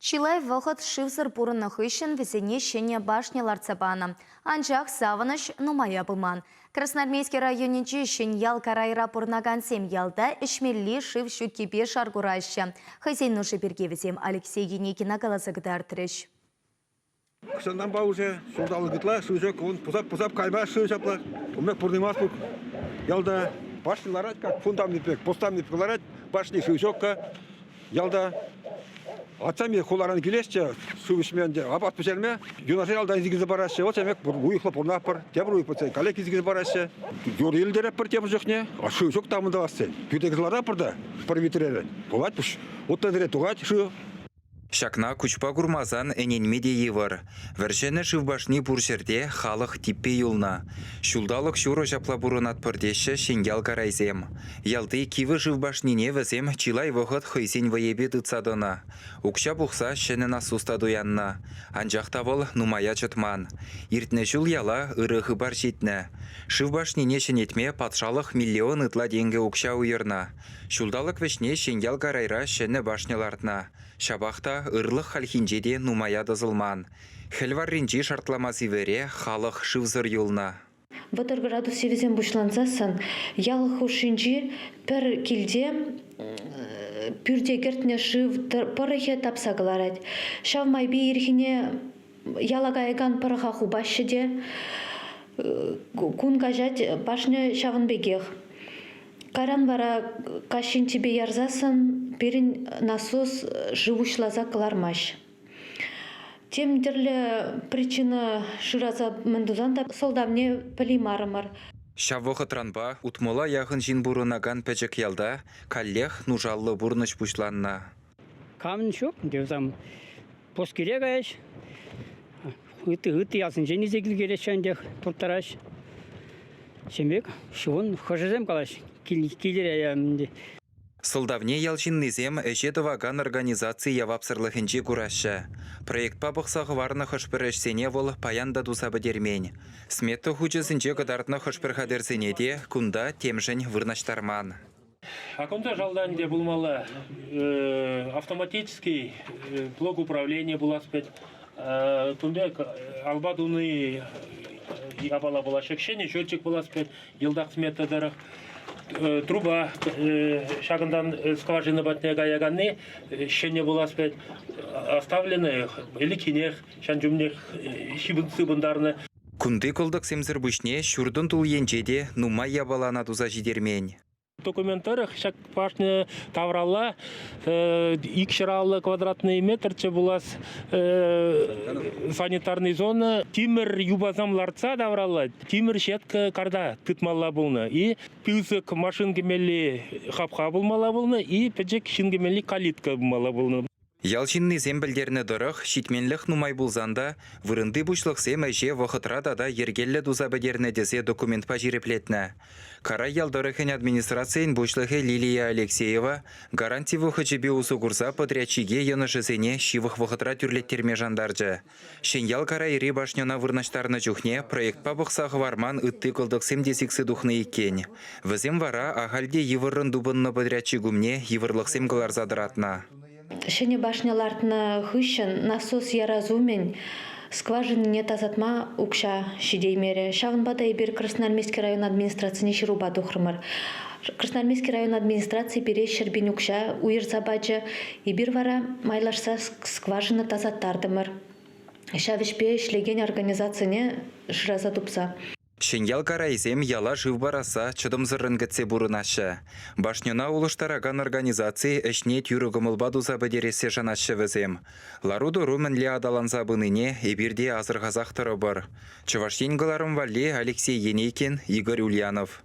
Шилай вақыт шывзыр бұрынны хыщын весене шене башнялар цапана. Анчах савыныш нумая быман. Красноармейский районенче шен ял карайра пурнаган сем ялда ишмелли шыв шүткепе шаргураща. Хызейн нуши бергевізем Алексей Еникина каласыгдар треш. Кысандан ба уже солдалы гытла, шыжок, он пузап кайба шыжапла. Умек пурнимас бук. Ялда башнялар, как фундамент бек, постамент бекларат, башни шыжокка. Ялда атсами холаран келесче, сувышменде абат пешелме. Юнашер ялда изгизе бараще, вот емек уйхлап урнаппар, тебір уйпатсай, калек изгизе бараще. Юр елдереп бір тебір жоқне, а шыжок тамында бассы. Пютекзлара пырда, парвитрері. Туғат пүш, оттандыре туғат шы. Шакна кучпа курмазан эненмеде евар. Вәршені шывбашни пуршерде халық типпе юлна. Шулдалық шуро жапла бурынат пырдеші шенгял карайзем. Ялты кивы шывбашнине візем чилай вғыт хыйсен ваебе тұтсадына. Укша бұқса шені насуста дуянна. Анжақтавыл нумая чытман. Иртне шул яла ырығы бар жетні. Шывбашнине шенетме патшалық миллион ытла денге укша уйырна. Шулдалық вешне шенгял карайра шені башнялартна. Шабақта ырлық халхинжеде нумая дызылман. Хелварринжи шартламасы вере халық шывзыр юлна. Бұтыр градус севізен бұшланзасын, ялық ұшынжи пір келде пүрде гертіне шыв пырығы тапсағыларад. Шавмайбе ерхіне ялагайган пырыға хубашыде, күн кажат башны шағын бегех. Каран бара кашин тебе ярзасын, перин насос живушлаза кылармаш. Тем дерле причина шыраза мындузанда солдавне полимарымыр. Шаввоғы транба утмола яғын жин бурынаган пәчек ялда каллех нужаллы бурныш пушланна. Камын шок, деузам поскере гаяш. Ыты ясын жени зегіл керешендех туртараш. Шембек, шуын хожызем калаш. Солдавне ялшиннызем эжедоваган организации явапсырлыхынче кураща. Проект пабықсағы варны хышпырэшсене вол паянда дусабы дермень. Сметті хучысынче кадартны хышпырхадерсене де кунда темжень вырнаштарман. Акунда жалданде булмалы автоматический блок управления был аспект. Тунде албадуны ябала была шекшене, счетчик был аспект, елдақ сметадарах. Труба шагындан скважины батне гаяганы шене был аспект оставлены или кинех шанжумнех шибынцы бундарны. Кунды колдық семзір бүшне шүрдін тұл енжеде нумай ябалана дуза жидермень. Документтары шак пашны таврала 2 квадратный метрче булас санитарный зона тимир юбазамларца даврала тимир шетка карда тытмалла булны и пюсык машин гемели хапха булмала булны и пежек шин гемели калитка булмала булны. Ялшинны зембілдерні дұрық, шитменлік нумай бұлзанда, вырынды бұшлық сем әже вақытрада да ергелі дузабедерні дезе документ пажиреплетні. Карай ялдырықын администрациян бұшлығы Лилия Алексеева гаранти вұқычыбе ұсығырза подрядчиге енышызене шивық вақытра түрлеттерме жандаржы. Шен ял карай ері башнена вырнаштарны жүхне проект пабықсағы варман үтті қылдық семдесіксі дұхны екен. Візем вара ағалде евырын дубынны подрядчигумне евырлық семгілар задыратна. Шене башнялартны хыщын насос яразумен скважине тазатма укша шидеймере. Шавынбада ебір Красноармейский район администрацияне шируба дұқырмыр. Красноармейский район администрации бере шербин укша уйырса баджы ебір вара майлашса скважина тазаттардымыр. Шавышпе шлеген организацияне шыраза тупса. Шенгял карайзем яла жив бараса чыдымзырын гітсе бұрынашы. Башнена улыштараган организации әшне тюрігімілба дузабыдересе жанашы візем. Ларуду румінлі адаланза бұныне ебірде азырғазақтыры бар. Чываш енгіларым валли Алексей Енейкин, Игорь Ульянов.